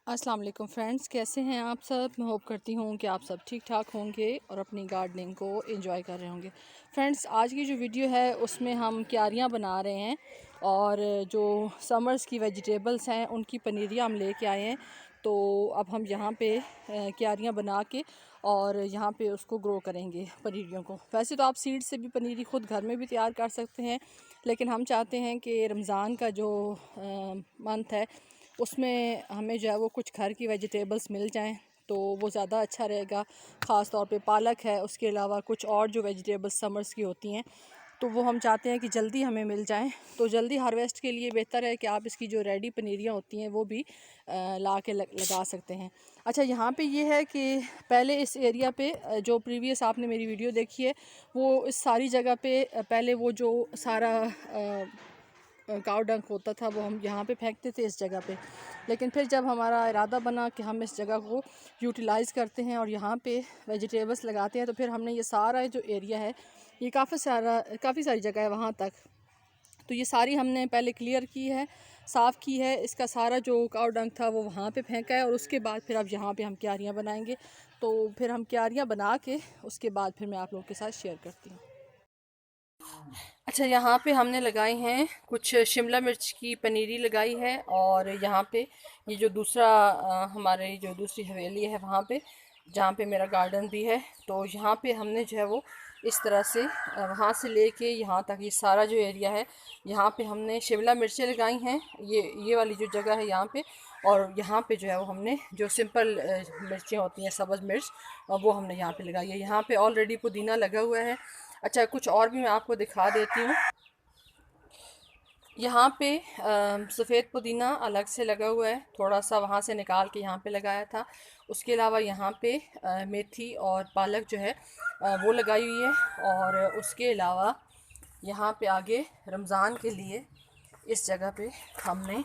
अस्सलाम वालेकुम फ्रेंड्स, कैसे हैं आप सब। मैं होप करती हूँ कि आप सब ठीक ठाक होंगे और अपनी गार्डनिंग को एंजॉय कर रहे होंगे। फ्रेंड्स, आज की जो वीडियो है उसमें हम क्यारियाँ बना रहे हैं और जो समर्स की वेजिटेबल्स हैं उनकी पनीरियाँ हम लेके आए हैं। तो अब हम यहाँ पे क्यारियाँ बना के और यहाँ पे उसको ग्रो करेंगे पनीरियों को। वैसे तो आप सीड से भी पनीरी ख़ुद घर में भी तैयार कर सकते हैं, लेकिन हम चाहते हैं कि रमज़ान का जो मंथ है उसमें हमें जो है वो कुछ घर की वेजिटेबल्स मिल जाएं तो वो ज़्यादा अच्छा रहेगा। ख़ास तौर पे पालक है, उसके अलावा कुछ और जो वेजिटेबल्स समर्स की होती हैं तो वो हम चाहते हैं कि जल्दी हमें मिल जाएं। तो जल्दी हार्वेस्ट के लिए बेहतर है कि आप इसकी जो रेडी पनीरियाँ होती हैं वो भी ला के लगा सकते हैं। अच्छा, यहाँ पे ये है कि पहले इस एरिया पे जो प्रीवियस आपने मेरी वीडियो देखी है वो इस सारी जगह पे पहले वो जो सारा काव डंक होता था वो हम यहाँ पे फेंकते थे इस जगह पे। लेकिन फिर जब हमारा इरादा बना कि हम इस जगह को यूटिलाइज़ करते हैं और यहाँ पे वेजिटेबल्स लगाते हैं, तो फिर हमने ये सारा जो एरिया है, ये काफ़ी सारी जगह है वहाँ तक, तो ये सारी हमने पहले क्लियर की है, साफ़ की है। इसका सारा जो काव डंक था वो वहाँ पे फेंका है और उसके बाद फिर अब यहाँ पे हम क्यारियाँ बनाएंगे। तो फिर हम क्यारियाँ बना के उसके बाद फिर मैं आप लोगों के साथ शेयर करती हूँ। अच्छा, यहाँ पे हमने लगाए हैं कुछ शिमला मिर्च की पनीरी लगाई है और यहाँ पे ये जो दूसरा हमारे जो दूसरी हवेली है वहाँ पे जहाँ पे मेरा गार्डन भी है, तो यहाँ पे हमने जो है वो इस तरह से वहाँ से लेके यहाँ तक ये सारा जो एरिया है यहाँ पे हमने शिमला मिर्चें लगाई हैं। ये वाली जो जगह है यहाँ पे, और यहाँ पे जो है वो हमने जो सिंपल मिर्चें होती हैं, सब्ज़ मिर्च, वो हमने यहाँ पे लगाई है। यहाँ पे ऑलरेडी पुदीना लगा हुआ है। अच्छा, कुछ और भी मैं आपको दिखा देती हूँ। यहाँ पे सफ़ेद पुदीना अलग से लगा हुआ है, थोड़ा सा वहाँ से निकाल के यहाँ पे लगाया था। उसके अलावा यहाँ पे मेथी और पालक जो है वो लगाई हुई है। और उसके अलावा यहाँ पे आगे रमज़ान के लिए इस जगह पे हमने,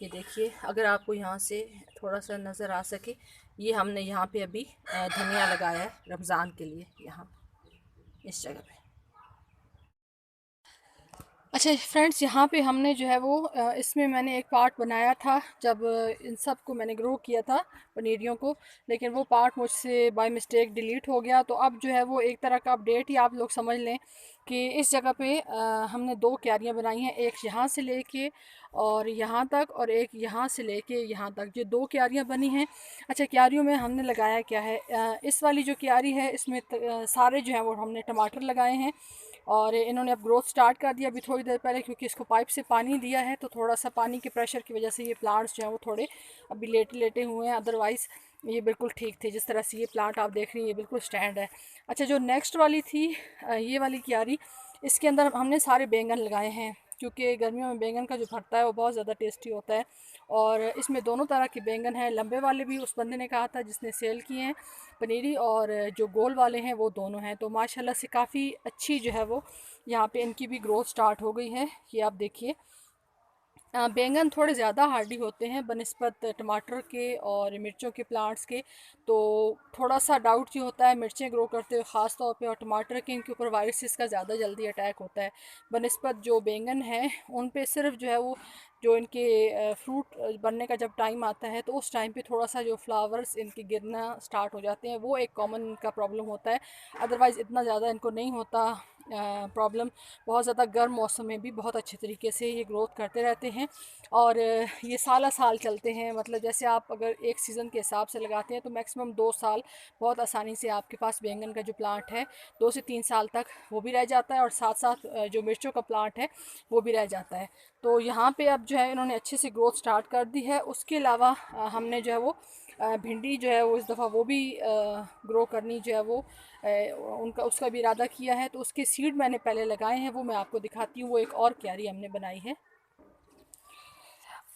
ये देखिए अगर आपको यहाँ से थोड़ा सा नज़र आ सके, ये हमने यहाँ पे अभी धनिया लगाया है रमज़ान के लिए यहाँ इस जगह पे। अच्छा फ्रेंड्स, यहाँ पे हमने जो है वो इसमें मैंने एक पार्ट बनाया था जब इन सब को मैंने ग्रो किया था पनीरियों को, लेकिन वो पार्ट मुझसे बाय मिस्टेक डिलीट हो गया। तो अब जो है वो एक तरह का अपडेट ही आप लोग समझ लें कि इस जगह पे हमने दो क्यारियाँ बनाई हैं, एक यहाँ से लेके और यहाँ तक और एक यहाँ से लेके यहाँ तक, ये दो क्यारियाँ बनी हैं। अच्छा, क्यारियों में हमने लगाया क्या है, इस वाली जो क्यारी है इसमें सारे जो है वो हमने टमाटर लगाए हैं और इन्होंने अब ग्रोथ स्टार्ट कर दिया अभी थोड़ी देर पहले, क्योंकि इसको पाइप से पानी दिया है तो थोड़ा सा पानी के प्रेशर की वजह से ये प्लांट्स जो हैं वो थोड़े अभी लेटे लेटे हुए हैं। अदरवाइज़ ये बिल्कुल ठीक थे। जिस तरह से ये प्लांट आप देख रही हैं ये बिल्कुल स्टैंड है। अच्छा, जो नेक्स्ट वाली थी ये वाली क्यारी, इसके अंदर हमने सारे बैंगन लगाए हैं, क्योंकि गर्मियों में बैंगन का जो भरता है वो बहुत ज़्यादा टेस्टी होता है। और इसमें दोनों तरह के बैंगन हैं, लंबे वाले भी उस बंदे ने कहा था जिसने सेल किए हैं पनीरी, और जो गोल वाले हैं वो दोनों हैं। तो माशाल्लाह से काफ़ी अच्छी जो है वो यहाँ पे इनकी भी ग्रोथ स्टार्ट हो गई है। ये आप देखिए, बैंगन थोड़े ज़्यादा हार्डी होते हैं बनिस्बत टमाटर के और मिर्चों के प्लांट्स के। तो थोड़ा सा डाउट ये होता है मिर्चें ग्रो करते हुए ख़ास तौर पे, और टमाटर के इनके ऊपर वायरसेस का ज़्यादा जल्दी अटैक होता है बनिस्बत जो बैंगन है उन पे। सिर्फ जो है वो जो इनके फ्रूट बनने का जब टाइम आता है तो उस टाइम पे थोड़ा सा जो फ्लावर्स इनके गिरना स्टार्ट हो जाते हैं, वो एक कॉमन इनका प्रॉब्लम होता है। अदरवाइज़ इतना ज़्यादा इनको नहीं होता प्रॉब्लम। बहुत ज़्यादा गर्म मौसम में भी बहुत अच्छे तरीके से ये ग्रोथ करते रहते हैं और ये साल साल चलते हैं। मतलब जैसे आप अगर एक सीज़न के हिसाब से लगाते हैं तो मैक्सिमम 2 साल बहुत आसानी से आपके पास बैंगन का जो प्लांट है 2 से 3 साल तक वो भी रह जाता है, और साथ साथ जो मिर्चों का प्लांट है वो भी रह जाता है। तो यहाँ पे अब जो है इन्होंने अच्छे से ग्रोथ स्टार्ट कर दी है। उसके अलावा हमने जो है वो भिंडी जो है वो इस दफ़ा वो भी ग्रो करनी जो है वो उनका उसका भी इरादा किया है। तो उसके सीड मैंने पहले लगाए हैं, वो मैं आपको दिखाती हूँ। वो एक और क्यारी हमने बनाई है।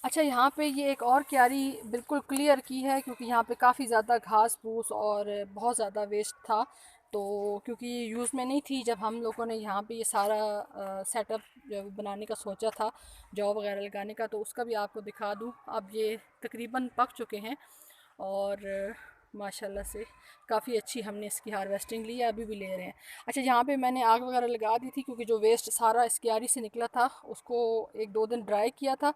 अच्छा, यहाँ पे ये एक और क्यारी बिल्कुल क्लियर की है, क्योंकि यहाँ पे काफ़ी ज़्यादा घास फूस और बहुत ज़्यादा वेस्ट था। तो क्योंकि ये यूज़ में नहीं थी जब हम लोगों ने यहाँ पे ये सारा सेटअप जो है वो बनाने का सोचा था, जौ वगैरह लगाने का, तो उसका भी आपको दिखा दूँ। अब ये तकरीबन पक चुके हैं और माशाल्लाह से काफ़ी अच्छी हमने इसकी हार्वेस्टिंग ली है, अभी भी ले रहे हैं। अच्छा, यहाँ पे मैंने आग वगैरह लगा दी थी क्योंकि जो वेस्ट सारा इस क्यारी से निकला था उसको 1-2 दिन ड्राई किया था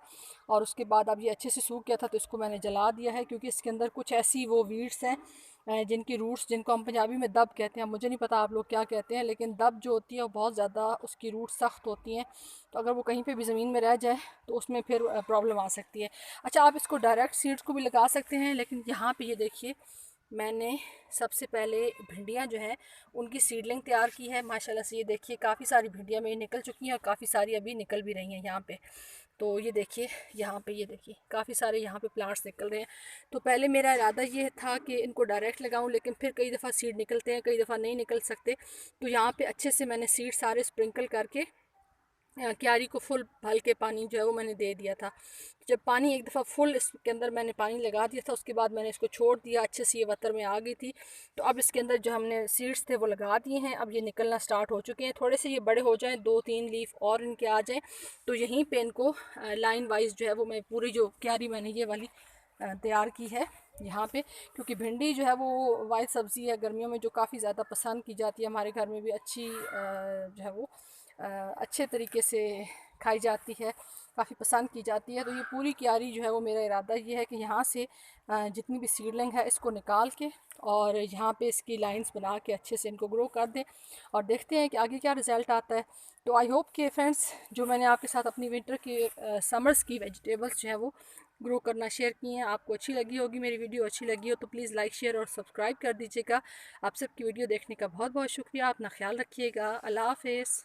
और उसके बाद अब ये अच्छे से सूख गया था, तो इसको मैंने जला दिया है क्योंकि इसके अंदर कुछ ऐसी वो वीड्स हैं जिनकी रूट्स, जिनको हम पंजाबी में दब कहते हैं, मुझे नहीं पता आप लोग क्या कहते हैं, लेकिन दब जो होती है वो बहुत ज़्यादा उसकी रूट्स सख्त होती हैं, तो अगर वो कहीं पे भी ज़मीन में रह जाए तो उसमें फिर प्रॉब्लम आ सकती है। अच्छा, आप इसको डायरेक्ट सीड्स को भी लगा सकते हैं, लेकिन यहाँ पे ये देखिए मैंने सबसे पहले भिंडियाँ जो हैं उनकी सीडलिंग तैयार की है। माशाल्लाह से ये देखिए काफ़ी सारी भिंडियाँ मेरी निकल चुकी हैं और काफ़ी सारी अभी निकल भी रही हैं यहाँ पे। तो ये देखिए यहाँ पे, ये देखिए काफ़ी सारे यहाँ पे प्लांट्स निकल रहे हैं। तो पहले मेरा इरादा ये था कि इनको डायरेक्ट लगाऊं, लेकिन फिर कई दफ़ा सीड निकलते हैं, कई दफ़ा नहीं निकल सकते, तो यहाँ पे अच्छे से मैंने सीड सारे स्प्रिंकल करके क्यारी को फुल भल के पानी जो है वो मैंने दे दिया था। जब पानी एक दफ़ा फुल इसके अंदर मैंने पानी लगा दिया था, उसके बाद मैंने इसको छोड़ दिया, अच्छे से ये वतर में आ गई थी। तो अब इसके अंदर जो हमने सीड्स थे वो लगा दिए हैं, अब ये निकलना स्टार्ट हो चुके हैं। थोड़े से ये बड़े हो जाएं, 2-3 लीफ और इनके आ जाएं, तो यहीं पे इनको लाइन वाइज जो है वो मैं पूरी जो क्यारी मैंने ये वाली तैयार की है यहाँ पे, क्योंकि भिंडी जो है वो वाइट सब्ज़ी है, गर्मियों में जो काफ़ी ज़्यादा पसंद की जाती है, हमारे घर में भी अच्छी जो है वो अच्छे तरीके से खाई जाती है, काफ़ी पसंद की जाती है। तो ये पूरी क्यारी जो है वो मेरा इरादा ये है कि यहाँ से जितनी भी सीडलिंग है इसको निकाल के और यहाँ पे इसकी लाइंस बना के अच्छे से इनको ग्रो कर दें और देखते हैं कि आगे क्या रिज़ल्ट आता है। तो आई होप कि फ्रेंड्स, जो मैंने आपके साथ अपनी विंटर की समर्स की वेजिटेबल्स जो है वो ग्रो करना शेयर किए हैं, आपको अच्छी लगी होगी, मेरी वीडियो अच्छी लगी हो तो प्लीज़ लाइक शेयर और सब्सक्राइब कर दीजिएगा। आप सबकी वीडियो देखने का बहुत बहुत शुक्रिया। अपना ख्याल रखिएगा। अल्लाह हाफ़िज़।